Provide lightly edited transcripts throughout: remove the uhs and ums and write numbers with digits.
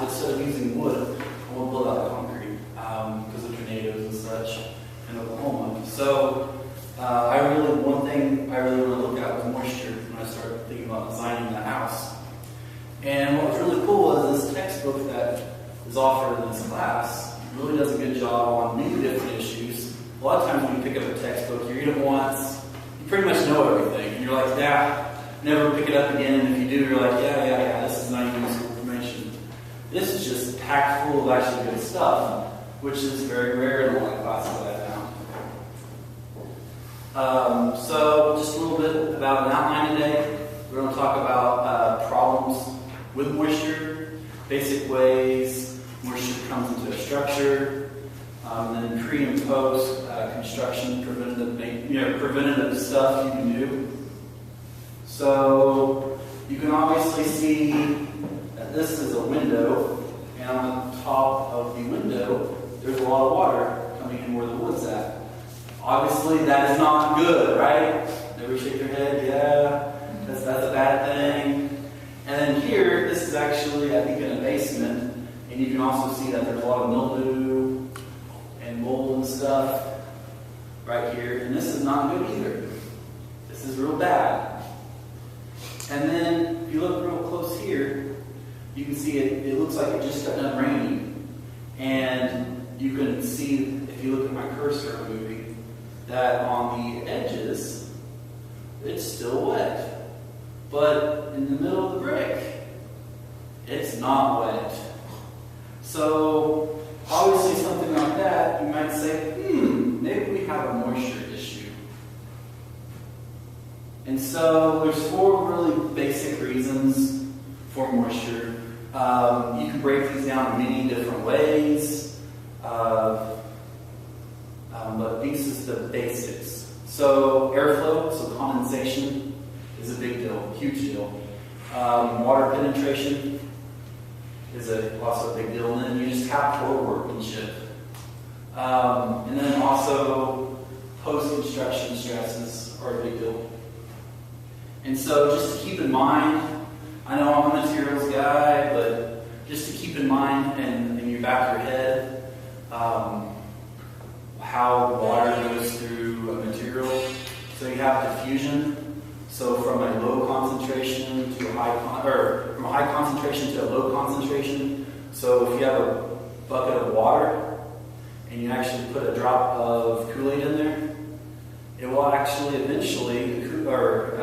but instead of using wood, I want to build out concrete because of tornadoes and such in Oklahoma. So one thing I really want to look at was moisture when I started thinking about designing the house. And what was really cool is this textbook that is offered in this class really does a good job on many different issues. A lot of times when you pick up a textbook, you read it once, you pretty much know everything, and you're like, yeah, never pick it up again. And if you do, you're like, yeah, this is not even useful information. This is just packed full of actually good stuff, which is very rare in a lot of classes that I found. So just a little bit about an outline today. We're going to talk about problems with moisture, basic ways moisture comes into a structure, and then pre and post construction, preventative stuff you can do. So you can obviously see that this is a window, and on the top of the window there's a lot of water coming in where the wood's at. Obviously that is not good, right? Never shake your head, yeah, that's a bad thing. And then here, this is actually, I think, in a basement, and you can also see that there's a lot of mildew and mold and stuff right here, and this is not good either. This is real bad. And then, if you look real close here, you can see it looks like it just got done raining. And you can see, if you look at my cursor moving, that on the edges, it's still wet. But in the middle of the brick, it's not wet. So, obviously something like that, you might say, maybe we have a moisture issue. And so, there's 4 really basic reasons for moisture. You can break these down in many different ways, but these is the basics. So, airflow, so condensation, is a big deal, huge deal. Water penetration is also a big deal. And then you just have poor workmanship. And then also post-construction stresses are a big deal. And so just to keep in mind, I know I'm a materials guy, but just to keep in mind and in your back of your head how water goes through a material. So you have diffusion. So from a low concentration to a from a high concentration to a low concentration. So if you have a bucket of water and you actually put a drop of Kool-Aid in there, it will actually eventually, or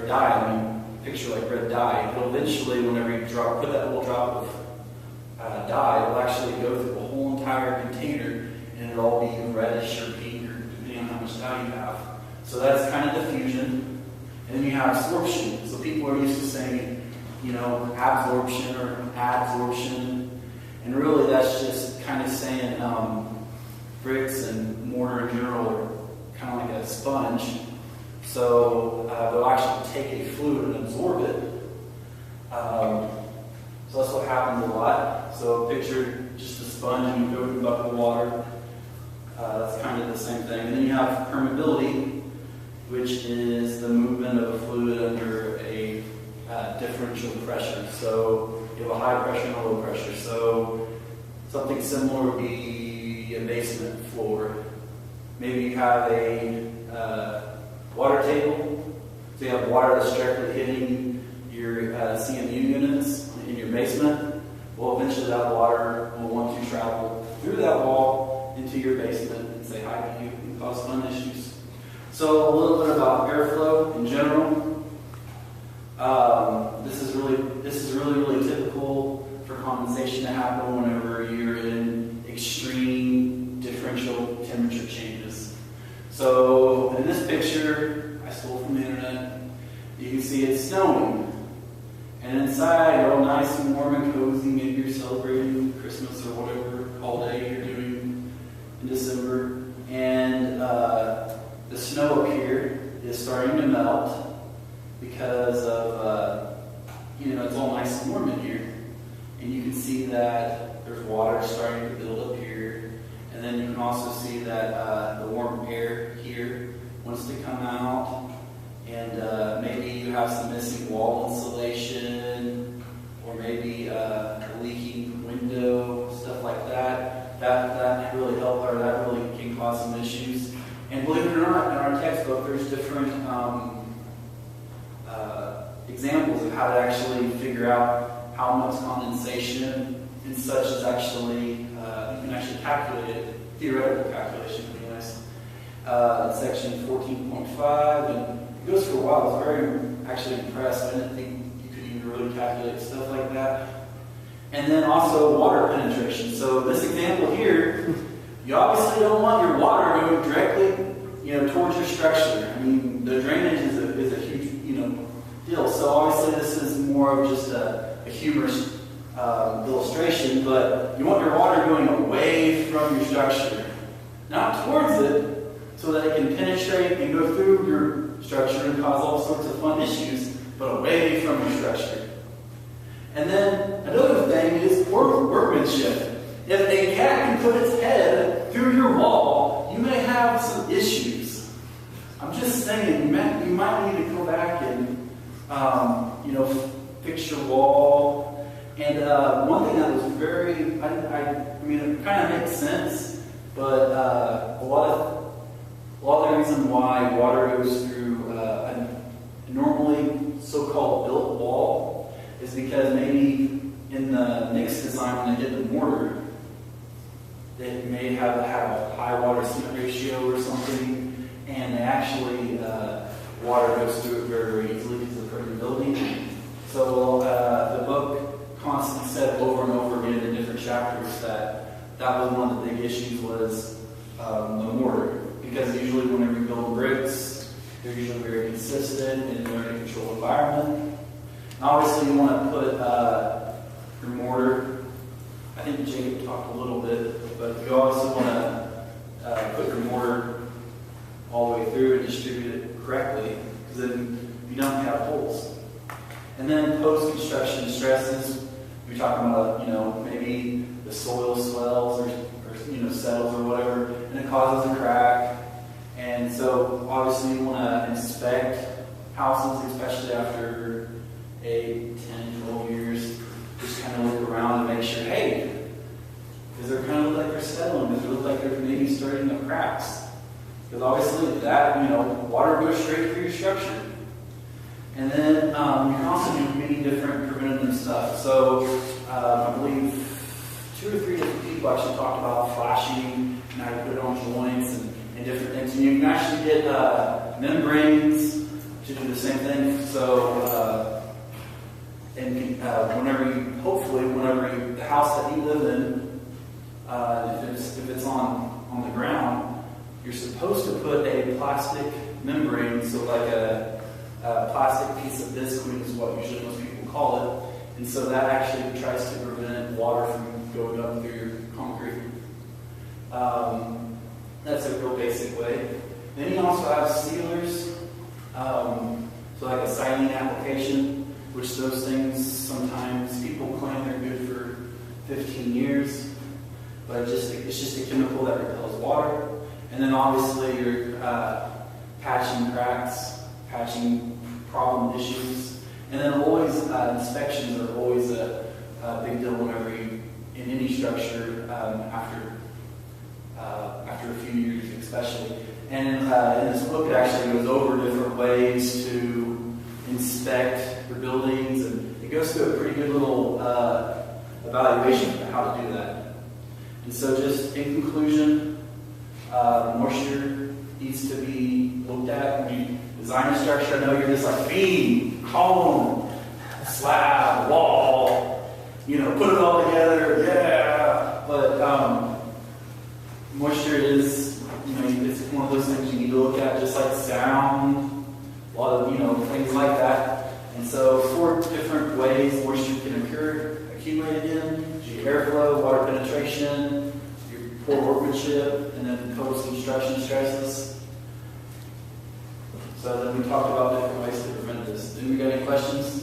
dye. I mean, picture like red dye. It'll eventually, whenever you put that little drop of dye, it'll actually go through the whole entire container, and it'll all be reddish or pink, or depending on how much dye you have. So that's kind of diffusion. And then you have absorption. So people are used to saying, absorption or adsorption. And really that's just kind of saying bricks and mortar in general are kind of like a sponge. So they'll actually take a fluid and absorb it. So that's what happens a lot. So picture just a sponge and you go in a bucket of water. That's kind of the same thing. And then you have permeability, which is the movement of a fluid under a differential pressure. So you have a high pressure and a low pressure. So something similar would be a basement floor. Maybe you have a water table. So you have water that's directly hitting your CMU units in your basement. Well, eventually that water will want to travel through that wall into your basement and say hi to you and cause fun issues. So a little bit about airflow in general. This is really typical for condensation to happen whenever you're in extreme differential temperature changes. So in this picture, I stole from the internet, you can see it's snowing. And inside, you're all nice and warm and cozy. Maybe you're celebrating Christmas or whatever holiday you're doing in December. And the snow up here is starting to melt because of, it's all nice and warm in here. And you can see that there's water starting to build up here. And then you can also see that the warm air here wants to come out. And maybe you have some missing wall insulation, or or maybe a leaking window, stuff like that. That really help, or that really can cause some issues. And believe it or not, in our textbook, there's different examples of how to actually figure out how much condensation and such is actually, you can actually calculate it, theoretical calculation would be nice. In section 14.5, and it goes for a while. I was very actually impressed. I didn't think you could even really calculate stuff like that. And then also water penetration. So this example here, you obviously don't want your water going directly, towards your structure. I mean, the drainage is a huge, deal. So obviously this is more of just a humorous illustration, but you want your water going away from your structure, not towards it, so that it can penetrate and go through your structure and cause all sorts of fun issues, but away from your structure. And then another thing is workmanship. If a cat can put its head through your wall, you may have some issues. I'm just saying, you might need to go back and fix your wall. And one thing that was very, I mean, it kind of makes sense, but a lot of the reason why water goes through a normally so-called built wall is because maybe in the mix design when they did the mortar, they may have a high water cement ratio or something, and they actually water goes through it very, very easily because of the permeability. So the book constantly said over and over again in different chapters that was one of the big issues was the mortar. Because usually whenever you build bricks, they're usually very consistent and they're in a controlled environment. And obviously you want to put your mortar, I think Jacob talked a little bit, but you also want to put your mortar all the way through and distribute it correctly, because then you don't have holes. And then post-construction stresses, you're talking about, maybe the soil swells or settles or whatever, and it causes a crack. And so obviously you want to inspect houses, especially after 8, 10, 12 years. Just kind of look around and make sure, hey, does it kind of look like they're settling? Does it look like they're maybe starting to cracks? Because obviously that, water goes straight through your structure. And then you can also do many different preventative stuff. So I believe 2 or 3 different people actually talked about flashing and how to put it on joints and different things. And you can actually get membranes to do the same thing. So, whenever the house that you live in, if it's on the ground, you're supposed to put a plastic membrane, so like a plastic piece of biscuit is what usually most people call it. And so that actually tries to prevent water from going up through your concrete. That's a real basic way. Then you also have sealers, so like a siding application, which those things sometimes people claim they're good for 15 years, but it's just a chemical that repels water. And then obviously you're patching cracks, patching problem issues, and then always inspections are always a big deal whenever you in any structure after a few years, especially. And in this book, it actually goes over different ways to inspect your buildings, and it goes through a pretty good little evaluation of how to do that. And so, just in conclusion, moisture needs to be looked at. When you design a structure, I know you're just like beam, column, slab, wall, put it all together, yeah. But moisture is, it's one of those things you need to look at, just like sound, a lot of, things like that. And so 4 different ways moisture can accumulate in: your airflow, water penetration, your poor workmanship, and then post-construction stresses. So then we talked about different ways to prevent this. Do we got any questions?